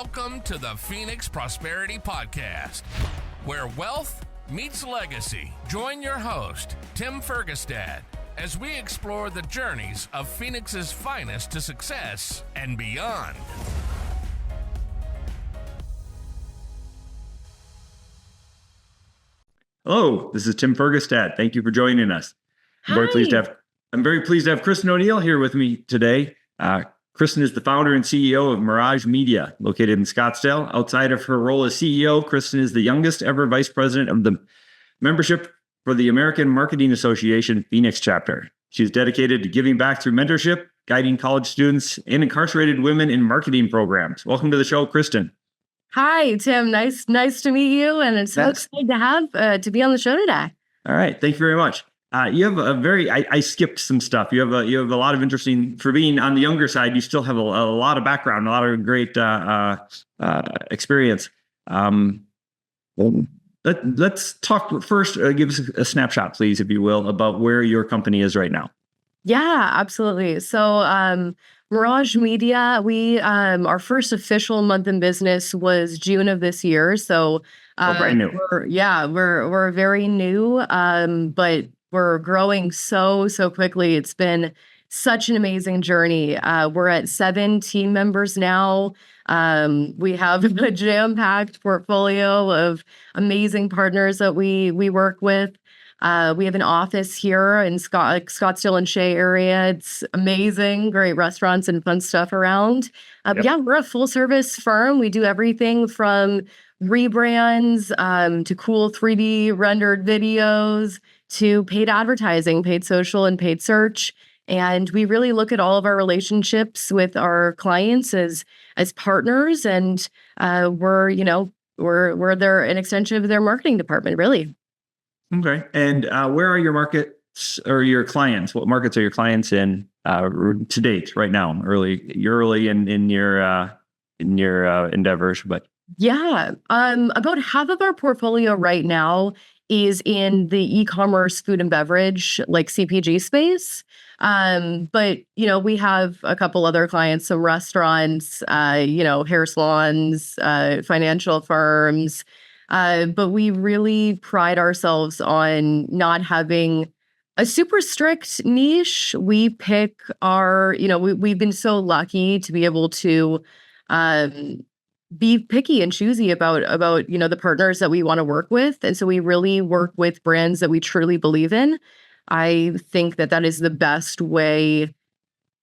Welcome to the Phoenix Prosperity Podcast, where wealth meets legacy. Join your host, Tim Fergestad, as we explore the journeys of Phoenix's finest to success and beyond. Hello, this is Tim Fergestad. Thank you for joining us. I'm very pleased to have Kristen O'Neall here with me today. Kristen is the founder and CEO of Mirage Media, located in Scottsdale. Outside of her role as CEO, Kristen is the youngest ever vice president of the membership for the American Marketing Association Phoenix chapter. She's dedicated to giving back through mentorship, guiding college students, and incarcerated women in marketing programs. Welcome to the show, Kristen. Hi, Tim. Nice to meet you, and it's so excited to have to be on the show today. All right, thank you very much. You have a very. I skipped some stuff. You have a lot of interesting. For being on the younger side, you still have a lot of background, a lot of great experience. Let's talk first. Give us a snapshot, please, if you will, about where your company is right now. Yeah, absolutely. So, Mirage Media, we our first official month in business was June of this year. So, brand new. We're very new, but we're growing so quickly. It's been such an amazing journey. We're at 7 team members now. We have a jam-packed portfolio of amazing partners that we work with. We have an office here in Scottsdale and Shea area. It's amazing, great restaurants and fun stuff around. Yeah, we're a full service firm. We do everything from rebrands to cool 3D rendered videos to paid advertising, paid social and paid search. And we really look at all of our relationships with our clients as partners, and we're an extension of their marketing department, really. Okay. And where are your markets or your clients? What markets are your clients in to date right now? You're early in your endeavors, but yeah, about half of our portfolio right now is in the e-commerce, food and beverage, like CPG space. But we have a couple other clients, some restaurants, hair salons, financial firms. But we really pride ourselves on not having a super strict niche. We pick we've been so lucky to be able to be picky and choosy about the partners that we want to work with. And so we really work with brands that we truly believe in. I think that is the best way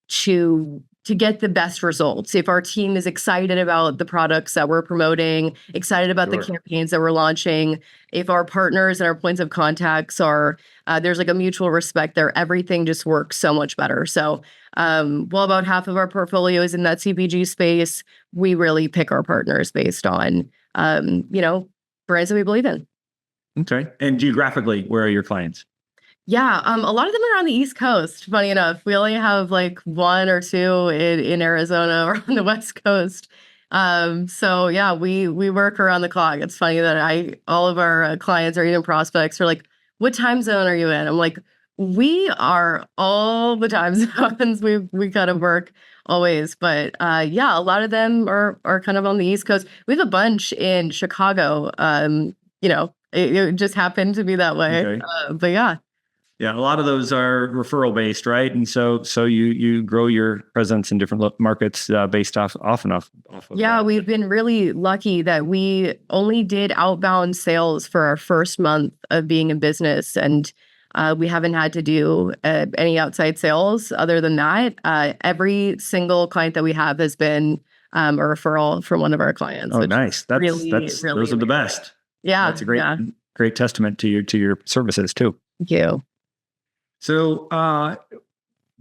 to get the best results. If our team is excited about the products that we're promoting, excited about the campaigns that we're launching, if our partners and our points of contacts are, there's like a mutual respect there, everything just works so much better. So, while about half of our portfolio is in that CPG space, we really pick our partners based on, brands that we believe in. Okay. And geographically, where are your clients? Yeah, a lot of them are on the East Coast, funny enough. We only have like 1 or 2 in Arizona or on the West Coast. So yeah, we work around the clock. It's funny that all of our clients or even prospects are like, what time zone are you in? I'm like, we are all the time zones. We kind of work always. But yeah, a lot of them are kind of on the East Coast. We have a bunch in Chicago. It just happened to be that way. Okay. But yeah. Yeah, a lot of those are referral based, right? And so you grow your presence in different markets based off of Yeah, that. we've been really lucky that we only did outbound sales for our first month of being in business, and we haven't had to do any outside sales other than that. Every single client that we have has been a referral from one of our clients. Oh, nice! That's really those are the best. Yeah, that's a great testament to your services too. Thank you. So,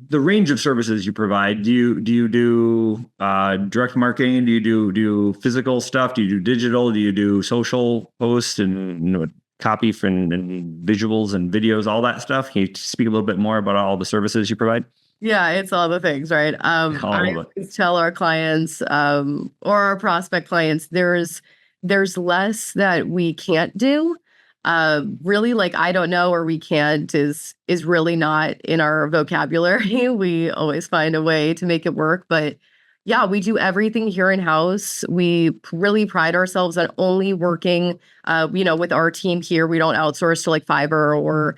the range of services you provide, do you do direct marketing? Do you do physical stuff? Do you do digital? Do you do social posts and copy and visuals and videos, all that stuff? Can you speak a little bit more about all the services you provide? Yeah, it's all the things, right? I always tell our clients or our prospect clients, there's less that we can't do. Really, like, I don't know or we can't is really not in our vocabulary. We always find a way to make it work. But Yeah, we do everything here in-house. We really pride ourselves on only working, with our team here. We don't outsource to like Fiverr or,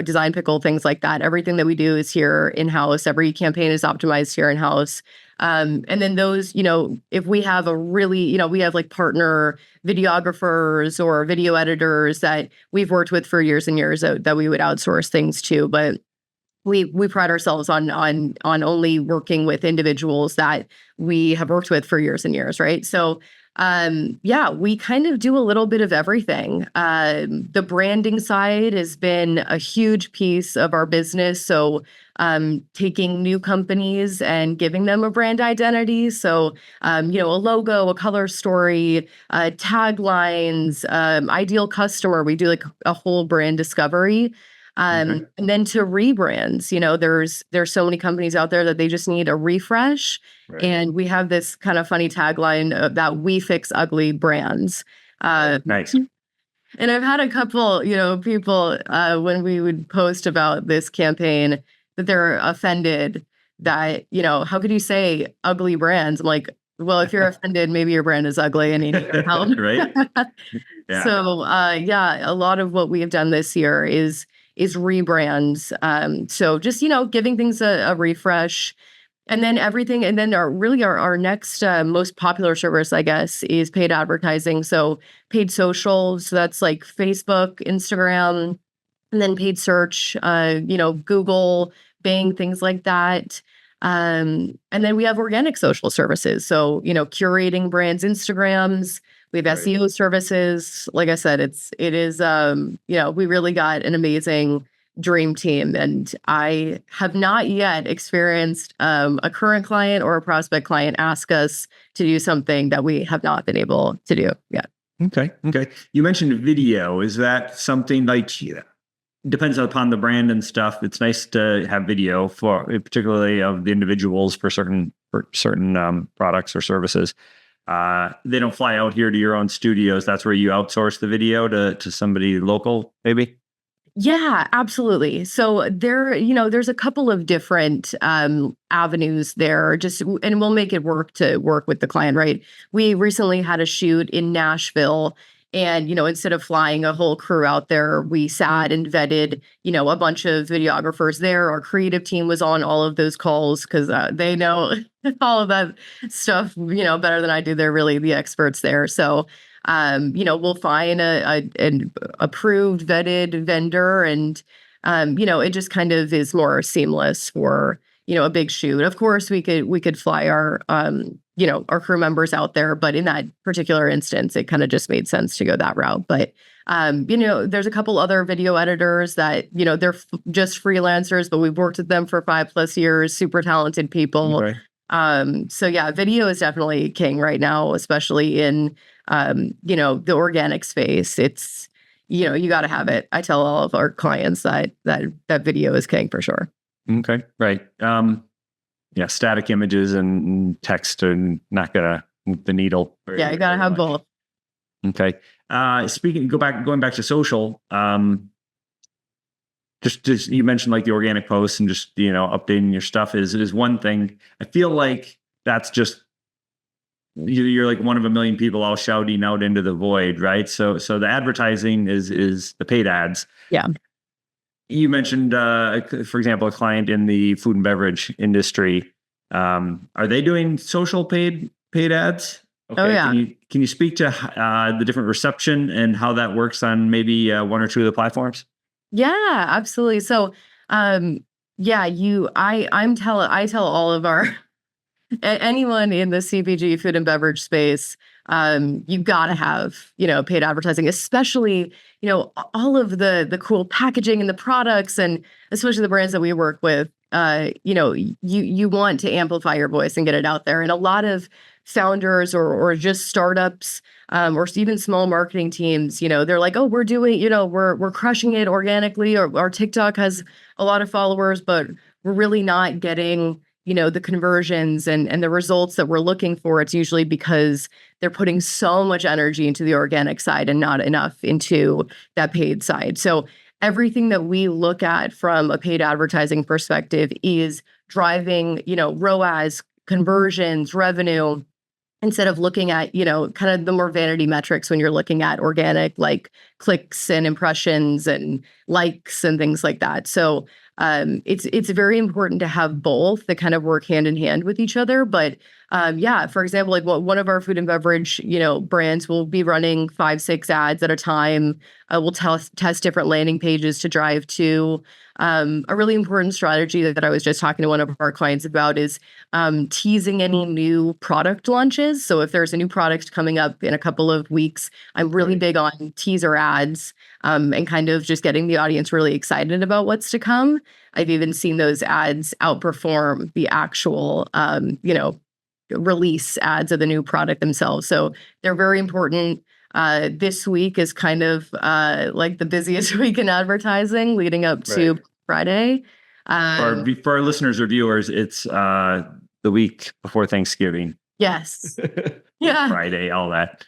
Design Pickle, things like that. Everything that we do is here in-house. Every campaign is optimized here in-house. And then those, if we have a really, we have like partner videographers or video editors that we've worked with for years and years that we would outsource things to. But we pride ourselves on only working with individuals that we have worked with for years and years, right? So we kind of do a little bit of everything. The branding side has been a huge piece of our business. So taking new companies and giving them a brand identity. So a logo, a color story, taglines, ideal customer. We do like a whole brand discovery. And then to rebrands, there's so many companies out there that they just need a refresh. Right. And we have this kind of funny tagline that we fix ugly brands. Nice. And I've had a couple, people when we would post about this campaign that they're offended that, how could you say ugly brands? I'm like, well, if you're offended, maybe your brand is ugly and you need help. Right. Yeah. So, a lot of what we have done this year is rebrands. So just, giving things a refresh, and then everything. And then our next most popular service, I guess, is paid advertising. So paid social. So that's like Facebook, Instagram, and then paid search, Google, Bing, things like that. And then we have organic social services. So, curating brands' Instagrams. We have SEO services. Like I said, it is we really got an amazing dream team, and I have not yet experienced a current client or a prospect client ask us to do something that we have not been able to do yet. Okay. You mentioned video. Is that something like, depends upon the brand and stuff? It's nice to have video for, particularly of the individuals for certain products or services. They don't fly out here to your own studios. That's where you outsource the video to somebody local, maybe? Yeah, absolutely. So there's a couple of different avenues there, and we'll make it work with the client, right? We recently had a shoot in Nashville, and, instead of flying a whole crew out there, we sat and vetted, a bunch of videographers there. Our creative team was on all of those calls because they know all of that stuff, better than I do. They're really the experts there. So, we'll find an approved, vetted vendor, and, it just kind of is more seamless for, a big shoot. Of course, we could fly our crew members out there, but in that particular instance, it kind of just made sense to go that route. But, there's a couple other video editors that, they're just freelancers, but we've worked with them for 5+ years, super talented people. Right. Video is definitely king right now, especially in, the organic space. It's, you got to have it. I tell all of our clients that video is king for sure. Okay. Right. Static images and text are not gonna move the needle. You got to have both. Okay. Going back to social, just you mentioned like the organic posts and just, updating your stuff is one thing. I feel like that's just, you're like one of a million people all shouting out into the void, right? So the advertising is the paid ads. Yeah. You mentioned, for example, a client in the food and beverage industry. Are they doing social paid ads? Okay. Oh, yeah. Can you speak to the different reception and how that works on maybe one or two of the platforms? Yeah, absolutely. So, I tell all of our anyone in the CPG food and beverage space, you've got to have, paid advertising, especially, all of the cool packaging and the products, and especially the brands that we work with. You want to amplify your voice and get it out there. And a lot of founders or just startups, or even small marketing teams, they're like, oh, we're doing, we're crushing it organically, or our TikTok has a lot of followers, but we're really not getting, the conversions and the results that we're looking for. It's usually because they're putting so much energy into the organic side and not enough into that paid side. So everything that we look at from a paid advertising perspective is driving, ROAS, conversions, revenue, instead of looking at, kind of the more vanity metrics when you're looking at organic, like clicks and impressions and likes and things like that. So it's very important to have both that kind of work hand in hand with each other. But for example, like one of our food and beverage, brands will be running 5-6 ads at a time. We'll test different landing pages to drive to. A really important strategy that I was just talking to one of our clients about is teasing any new product launches. So if there's a new product coming up in a couple of weeks, I'm really big on teaser ads and kind of just getting the audience really excited about what's to come. I've even seen those ads outperform the actual, release ads of the new product themselves. So they're very important. This week is kind of like the busiest week in advertising leading up to Friday. For our listeners or viewers, it's the week before Thanksgiving. Yes. Yeah. Friday, all that.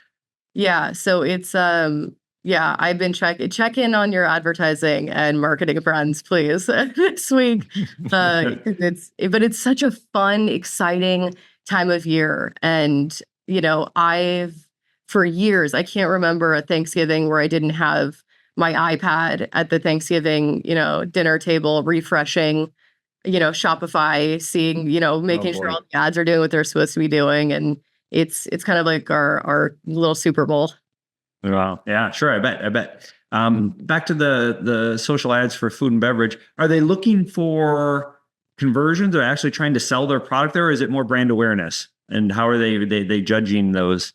Yeah. So it's I've been check in on your advertising and marketing friends, please, this week. It's such a fun, exciting time of year. And, for years, I can't remember a Thanksgiving where I didn't have my iPad at the Thanksgiving, dinner table, refreshing, Shopify, seeing, making sure all the ads are doing what they're supposed to be doing. And it's kind of like our little Super Bowl. Wow. Yeah, sure. I bet. Back to the social ads for food and beverage. Are they looking for conversions or actually trying to sell their product there? Or is it more brand awareness? And how are they judging those?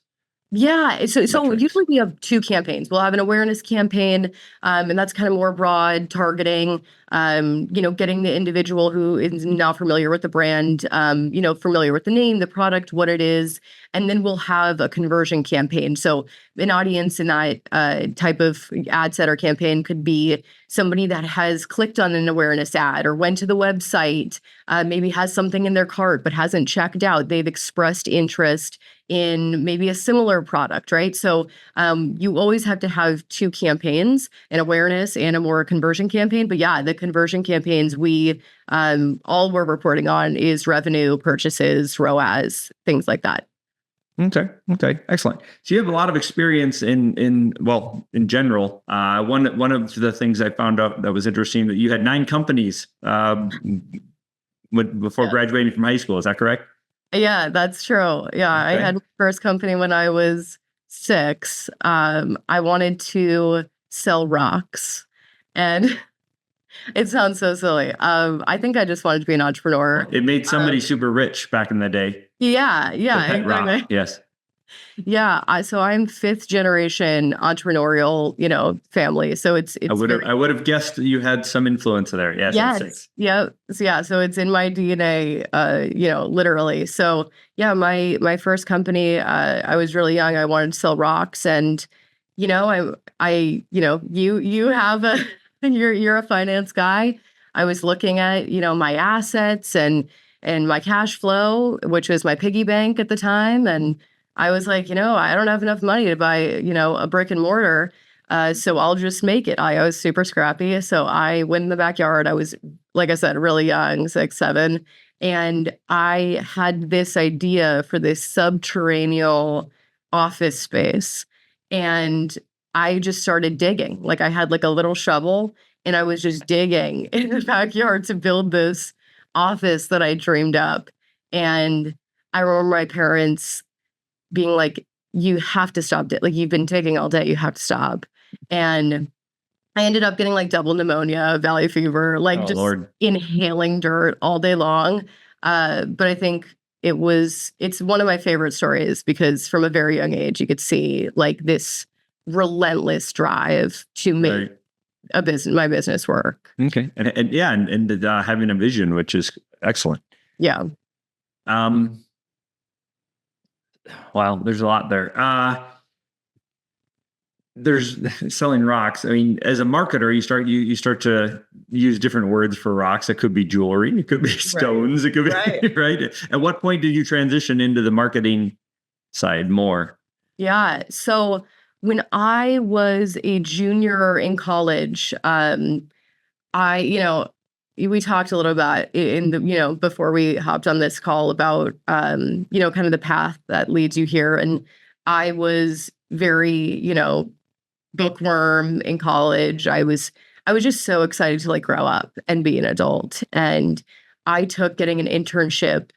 Yeah. So usually we have 2 campaigns. We'll have an awareness campaign, and that's kind of more broad targeting, getting the individual who is not familiar with the brand, familiar with the name, the product, what it is. And then we'll have a conversion campaign. So an audience in that type of ad set or campaign could be somebody that has clicked on an awareness ad or went to the website, maybe has something in their cart but hasn't checked out. They've expressed interest in maybe a similar product, right? So you always have to have 2 campaigns, an awareness and a more conversion campaign. But yeah, the conversion campaigns, we all we're reporting on is revenue, purchases, ROAS, things like that. Okay. Excellent. So you have a lot of experience in general. One of the things I found out that was interesting that you had 9 companies before graduating from high school. Is that correct? Yeah, that's true. Yeah, Okay. I had my first company when I was 6. I wanted to sell rocks, and it sounds so silly. I think I just wanted to be an entrepreneur. It made somebody super rich back in the day. Yeah, The pet rock. exactly. Yes. Yeah, so I'm 5th generation entrepreneurial, family. So it's I would have guessed you had some influence there. Yes. yes, yeah, so it's in my DNA, literally. So yeah, my first company, I was really young. I wanted to sell rocks, and you have a you're a finance guy. I was looking at my assets and my cash flow, which was my piggy bank at the time, and I was like, I don't have enough money to buy a brick and mortar. So I'll just make it. I was super scrappy. So I went in the backyard. I was, like I said, really young, 6, 7. And I had this idea for this subterranean office space. And I just started digging. Like I had like a little shovel and I was just digging in the backyard to build this office that I dreamed up. And I remember my parents being like, you have to stop. Like you've been digging all day. You have to stop. And I ended up getting like double pneumonia, valley fever, like Lord. Inhaling dirt all day long. But I think it's one of my favorite stories because from a very young age, you could see like this relentless drive to make my business work. Okay. And having a vision, which is excellent. Yeah. Wow, there's a lot there. There's selling rocks. I mean, as a marketer, you start to use different words for rocks. It could be jewelry, it could be stones, it could be right. At what point did you transition into the marketing side more? Yeah. So when I was a junior in college, I we talked a little about in the, before we hopped on this call about, kind of the path that leads you here. And I was very, bookworm in college. I was just so excited to like grow up and be an adult. And I took getting an internship,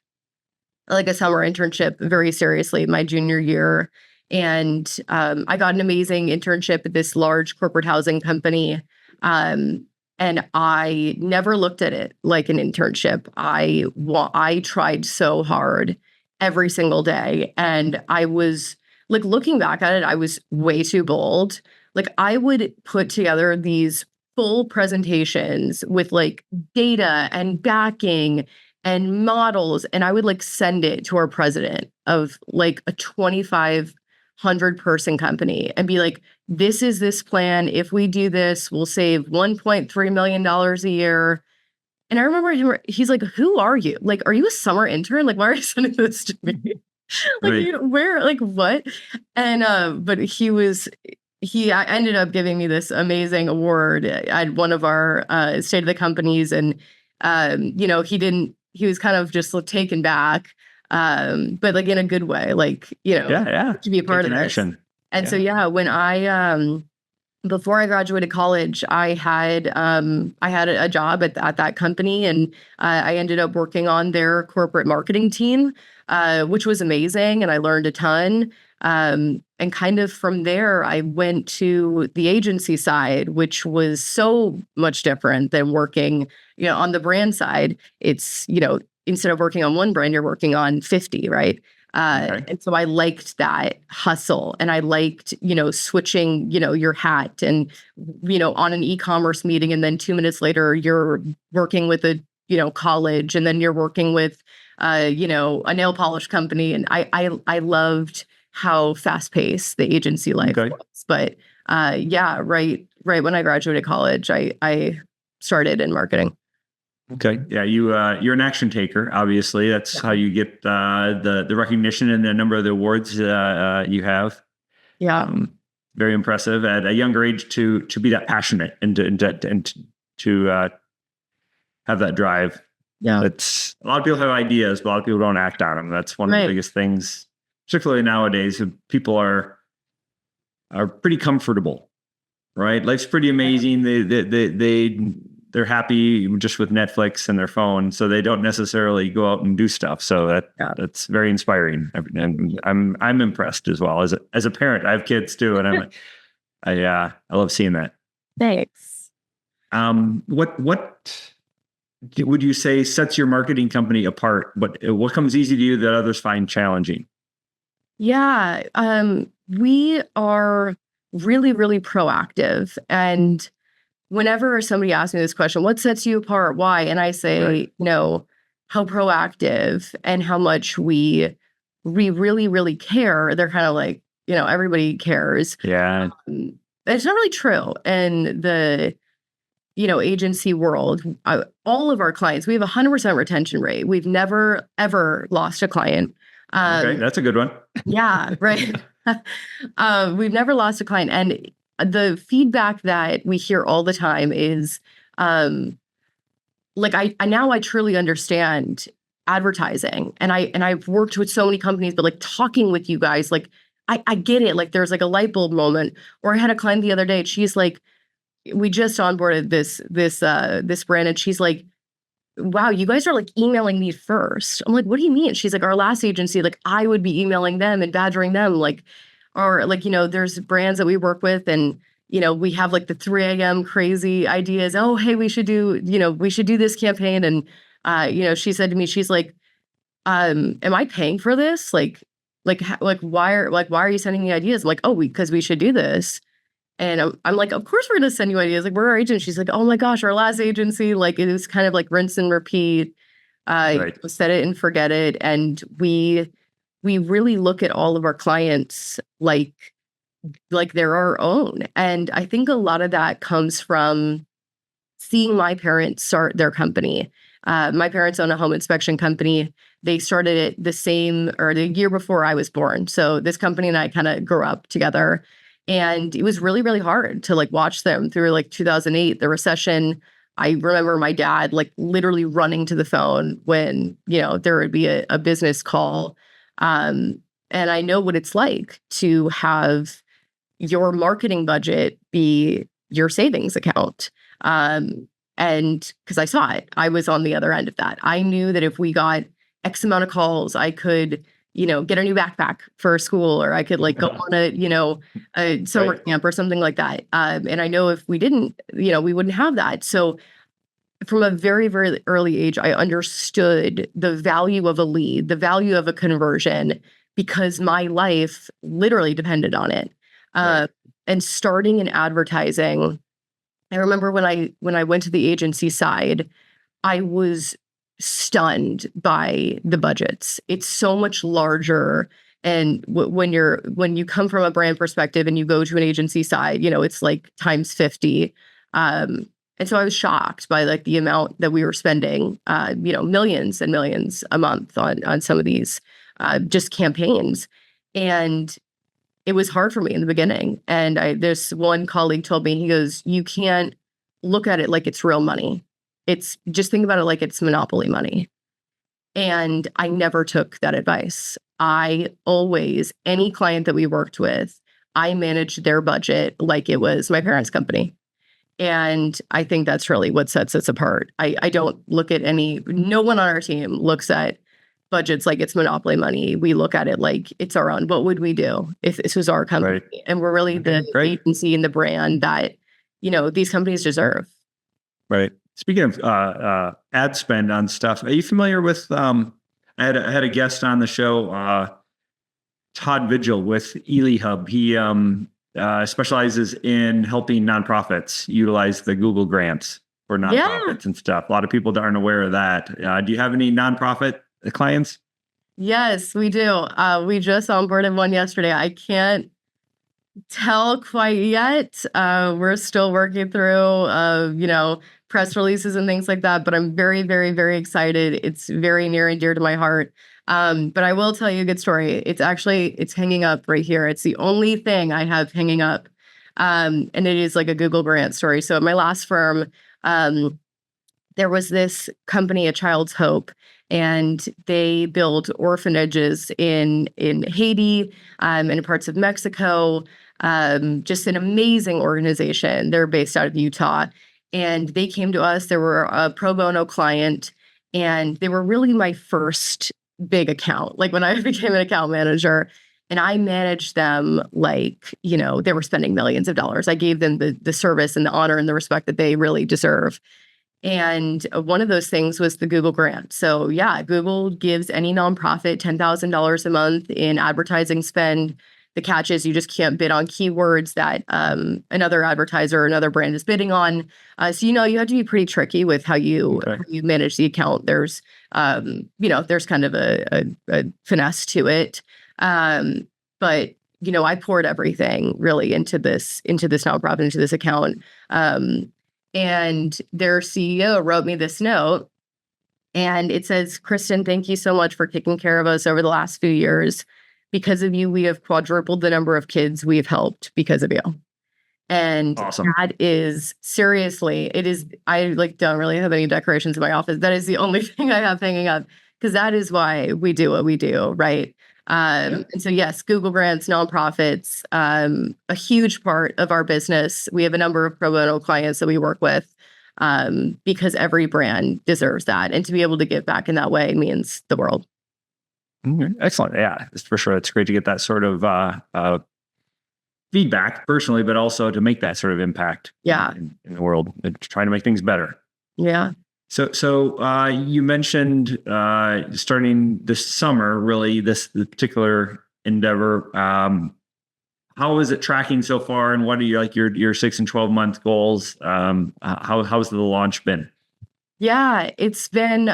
like a summer internship, very seriously my junior year. And I got an amazing internship at this large corporate housing company. And I never looked at it like an internship. I tried so hard every single day. And I was like, looking back at it, I was way too bold. Like I would put together these full presentations with like data and backing and models, and I would like send it to our president of like a 2,500 person company and be like, this is this plan. If we do this, we'll save $1.3 million a year. And I remember he's like, who are you? Like, are you a summer intern? Like, why are you sending this to me? Like, Right. where, like, what? And, but he ended up giving me this amazing award at one of our state of the companies. And, he was kind of just taken back, but like in a good way, like, Yeah. to be a part of this. Action. And so, when I, before I graduated college, I had a job at that company, and I ended up working on their corporate marketing team, which was amazing, and I learned a ton. And kind of from there, I went to the agency side, which was so much different than working, on the brand side. It's, instead of working on one brand, you're working on 50, right? Okay. And so I liked that hustle, and I liked, switching, your hat and, on an e-commerce meeting. And then 2 minutes later, you're working with a, college, and then you're working with, a nail polish company. And I loved how fast paced the agency life was. But right when I graduated college, I started in marketing. Okay. Yeah. You're an action taker. Obviously, that's how you get the recognition and the number of the awards you have. Yeah. Very impressive at a younger age to be that passionate and to have that drive. Yeah. That's a lot of people have ideas, but a lot of people don't act on them. That's one of the biggest things, particularly nowadays. People are pretty comfortable, right? Life's pretty amazing. They're happy just with Netflix and their phone, so they don't necessarily go out and do stuff. So that's very inspiring, and I'm impressed as well. As a parent, I have kids too, and I love seeing that. Thanks. What would you say sets your marketing company apart? What comes easy to you that others find challenging? Yeah, we are really, really proactive, and whenever somebody asks me this question, what sets you apart? Why? And I say, how proactive and how much we really, really care. They're kind of like, everybody cares. Yeah. It's not really true. And the, agency world, all of our clients, we have 100% retention rate. We've never, ever lost a client. Okay, that's a good one. Yeah, right. We've never lost a client. And the feedback that we hear all the time is, like, I truly understand advertising, and I've worked with so many companies, but like talking with you guys, like I get it. Like there's like a light bulb moment. Or I had a client the other day, and she's like, we just onboarded this brand, and she's like, wow, you guys are like emailing me first. I'm like, what do you mean? She's like, our last agency, like I would be emailing them and badgering them, like. Or like, there's brands that we work with, and, we have like the 3 a.m. crazy ideas. Oh, hey, we should do this campaign. And, she said to me, she's like, am I paying for this? Why are you sending me ideas? I'm like, oh, because we should do this. And I'm like, of course we're going to send you ideas. Like, we're our agent. She's like, oh my gosh, our last agency, like it was kind of like rinse and repeat, Right. Set it and forget it. And we really look at all of our clients like they're our own. And I think a lot of that comes from seeing my parents start their company. My parents own a home inspection company. They started it the year before I was born. So this company and I kind of grew up together. And it was really, really hard to like watch them through like 2008, the recession. I remember my dad like literally running to the phone when, there would be a business call. And I know what it's like to have your marketing budget be your savings account. And because I saw it, I was on the other end of that. I knew that if we got X amount of calls, I could, get a new backpack for school, or I could like go on a summer camp or something like that. And I know if we didn't, we wouldn't have that. So from a very, very early age, I understood the value of a lead, the value of a conversion, because my life literally depended on it. And starting in advertising, I remember when I went to the agency side, I was stunned by the budgets. It's so much larger. And when you come from a brand perspective and you go to an agency side, it's like times 50. And so I was shocked by like the amount that we were spending, millions and millions a month on some of these just campaigns. And it was hard for me in the beginning. And this one colleague told me, he goes, you can't look at it like it's real money. It's just think about it like it's monopoly money. And I never took that advice. Any client that we worked with, I managed their budget like it was my parents' company. And I think that's really what sets us apart. I don't look at no one on our team looks at budgets like it's monopoly money. We look at it like it's our own. What would we do if this was our company? Right. And we're really the agency and the brand that, these companies deserve. Right. Speaking of ad spend on stuff, are you familiar with, I had a guest on the show, Todd Vigil with Ely Hub. He specializes in helping nonprofits utilize the Google grants for nonprofits and stuff. A lot of people aren't aware of that. Do you have any nonprofit clients? Yes, we do. We just onboarded one yesterday. I can't tell quite yet. We're still working through, press releases and things like that, but I'm very, very, very excited. It's very near and dear to my heart. But I will tell you a good story. It's hanging up right here. It's the only thing I have hanging up. And it is like a Google grant story. So at my last firm, there was this company, A Child's Hope, and they build orphanages in Haiti, and in parts of Mexico. Just an amazing organization. They're based out of Utah. And they came to us. They were a pro bono client, and they were really my first big account. Like when I became an account manager, and I managed them like, they were spending millions of dollars. I gave them the service and the honor and the respect that they really deserve. And one of those things was the Google grant. So yeah, Google gives any nonprofit $10,000 a month in advertising spend. The catch is you just can't bid on keywords that another advertiser or another brand is bidding on. So, you have to be pretty tricky with how you manage the account. There's, there's kind of a finesse to it. But, I poured everything really into this nonprofit, into this account. And their CEO wrote me this note, and it says, Kristen, thank you so much for taking care of us over the last few years. Because of you, we have quadrupled the number of kids we have helped because of you. And awesome. That is seriously, it is, I don't really have any decorations in my office. That is the only thing I have hanging up, because that is why we do what we do, right? And so yes, Google grants, nonprofits, a huge part of our business. We have a number of pro bono clients that we work with, because every brand deserves that. And to be able to give back in that way means the world. Excellent. Yeah, for sure. It's great to get that sort of feedback personally, but also to make that sort of impact in the world, trying to make things better. Yeah. So you mentioned starting this summer, really, this particular endeavor. How is it tracking so far, and what are your 6 and 12 month goals? How's the launch been? Yeah, it's been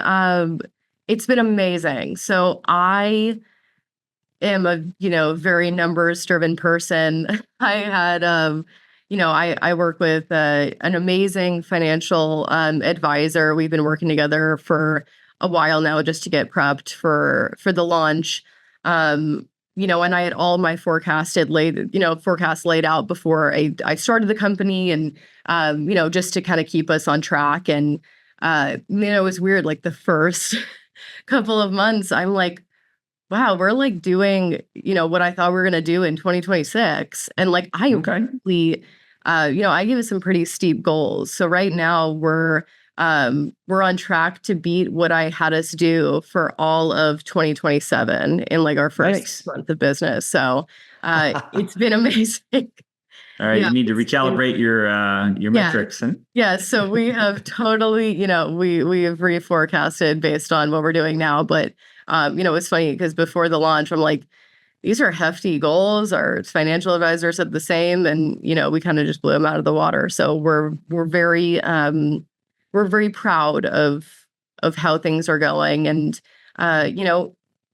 amazing. So I am a, very numbers driven person. I had, I work with an amazing financial advisor. We've been working together for a while now just to get prepped for the launch. and I had all my forecasts laid out before I started the company, and just to kind of keep us on track. And it was weird. Like the first couple of months, I'm like, wow, we're like doing, what I thought we were gonna do in 2026, and like I give it some pretty steep goals. So right now we're on track to beat what I had us do for all of 2027 in like our first month of business. So it's been amazing. All right, you need to recalibrate your metrics. Yeah, so we have totally, we have reforecasted based on what we're doing now. But it's funny because before the launch, I'm like, these are hefty goals. Our financial advisor said the same, and we kind of just blew them out of the water. So we're very proud of how things are going, and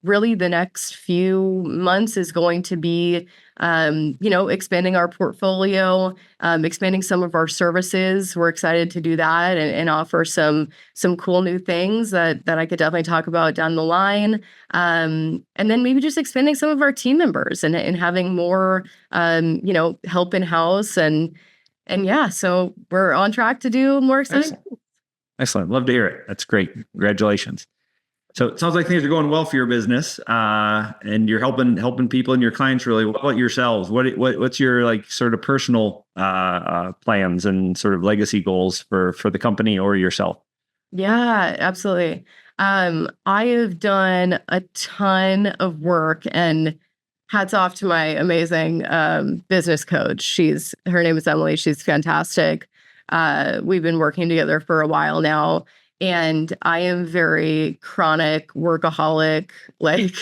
really the next few months is going to be expanding our portfolio, expanding some of our services. We're excited to do that and offer some cool new things that I could definitely talk about down the line. And then maybe just expanding some of our team members and having more help in house, and so we're on track to do more exciting. Excellent. Love to hear it. That's great. Congratulations. So it sounds like things are going well for your business, and you're helping people and your clients really. What about yourselves? What's your like sort of personal plans and sort of legacy goals for the company or yourself? Yeah, absolutely. I have done a ton of work, and hats off to my amazing business coach. Her name is Emily. She's fantastic. We've been working together for a while now. And I am very chronic workaholic. Like,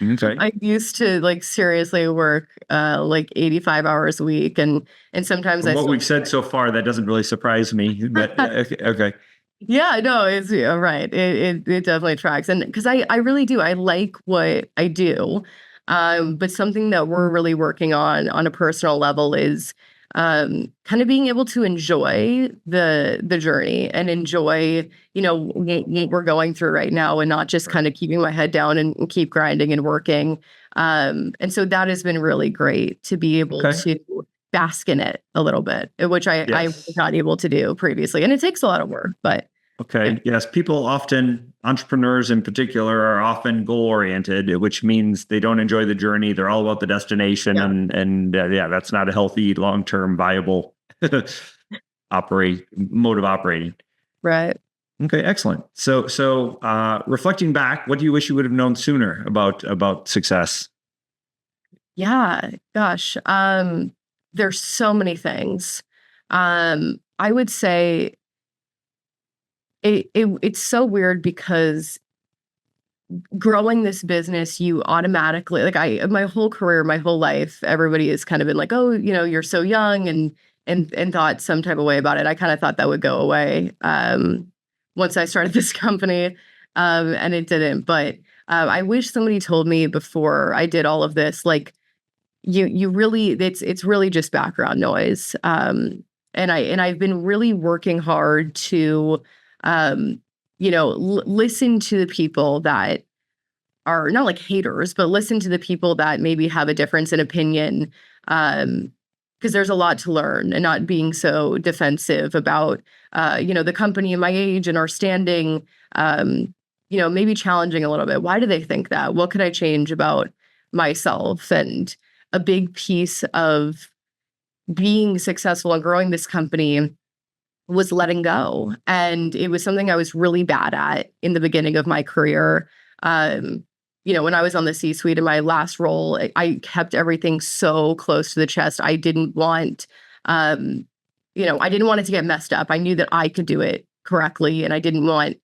I used to like seriously work like 85 hours a week, and sometimes From what we've said so far, that doesn't really surprise me. But okay. Yeah, no, it's right. It definitely tracks, and because I really do. I like what I do, but something that we're really working on a personal level is kind of being able to enjoy the journey and enjoy, what we're going through right now, and not just kind of keeping my head down and keep grinding and working. And so that has been really great to be able to bask in it a little bit, which I was not able to do previously. And it takes a lot of work, but. Okay. Yes. People often, entrepreneurs in particular, are often goal-oriented, which means they don't enjoy the journey. They're all about the destination. And that's not a healthy, long-term, viable mode of operating. Right. Okay. Excellent. So reflecting back, what do you wish you would have known sooner about success? Yeah. Gosh. There's so many things. I would say, it's so weird because growing this business, you automatically, like my whole career, my whole life, everybody has kind of been like, oh, you're so young, and thought some type of way about it. I kind of thought that would go away once I started this company, and it didn't. But I wish somebody told me before I did all of this, like you really, it's really just background noise. And I've been really working hard to listen to the people that are not like haters, but listen to the people that maybe have a difference in opinion. Because there's a lot to learn, and not being so defensive about, the company and my age and our standing, maybe challenging a little bit. Why do they think that? What could I change about myself? And a big piece of being successful and growing this company was letting go. And it was something I was really bad at in the beginning of my career. When I was on the C-suite in my last role, I kept everything so close to the chest. I didn't want, I didn't want it to get messed up. I knew that I could do it correctly, and I didn't want,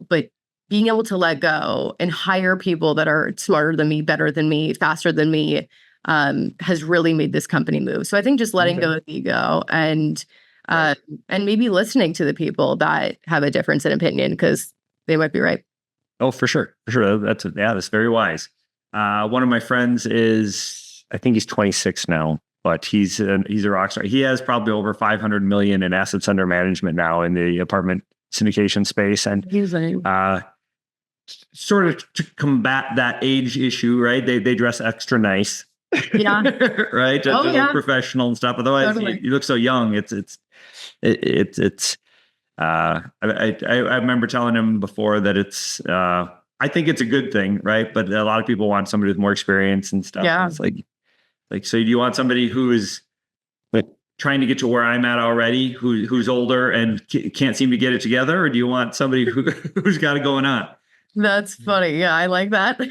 but being able to let go and hire people that are smarter than me, better than me, faster than me, has really made this company move. So I think just letting go of ego and maybe listening to the people that have a difference in opinion, because they might be right. Oh, for sure. That's very wise. One of my friends I think he's 26 now, but he's a rock star. He has probably over 500 million in assets under management now in the apartment syndication space. And sort of to combat that age issue, right? They dress extra nice. Yeah. Right. To look professional and stuff. Otherwise, Totally. you look so young. I remember telling him before that I think it's a good thing, right? But a lot of people want somebody with more experience and stuff. Yeah. And it's like, so do you want somebody who is like trying to get to where I'm at already, who's older and can't seem to get it together? Or do you want somebody who's got it going on? That's funny. Yeah, I like that.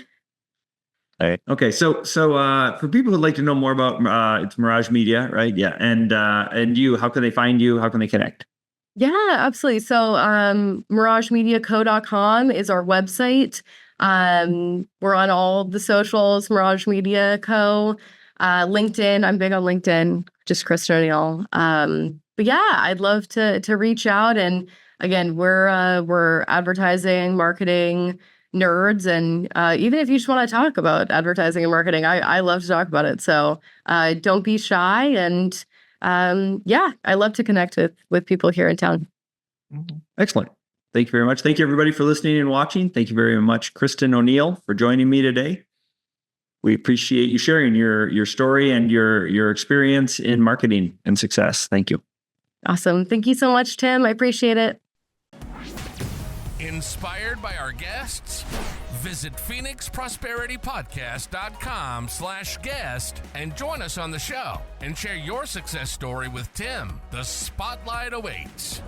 Right. Okay. So for people who'd like to know more about it's Mirage Media, right? Yeah. And you, how can they find you? How can they connect? Yeah, absolutely. So miragemediaco.com is our website. We're on all the socials, Mirage Media Co. LinkedIn. I'm big on LinkedIn, just Kristen O'Neall. But yeah, I'd love to reach out. And again, we're advertising, marketing nerds, and even if you just want to talk about advertising and marketing, I love to talk about it. So don't be shy, and yeah, I love to connect with people here in town. Excellent. Thank you very much. Thank you everybody for listening and watching. Thank you very much, Kristen O'Neall, for joining me today. We appreciate you sharing your story and your experience in marketing and success. Thank you. Awesome. Thank you so much, Tim. I appreciate it. Inspired by our guests? Visit phoenixprosperitypodcast.com/guest and join us on the show and share your success story with Tim. The spotlight awaits.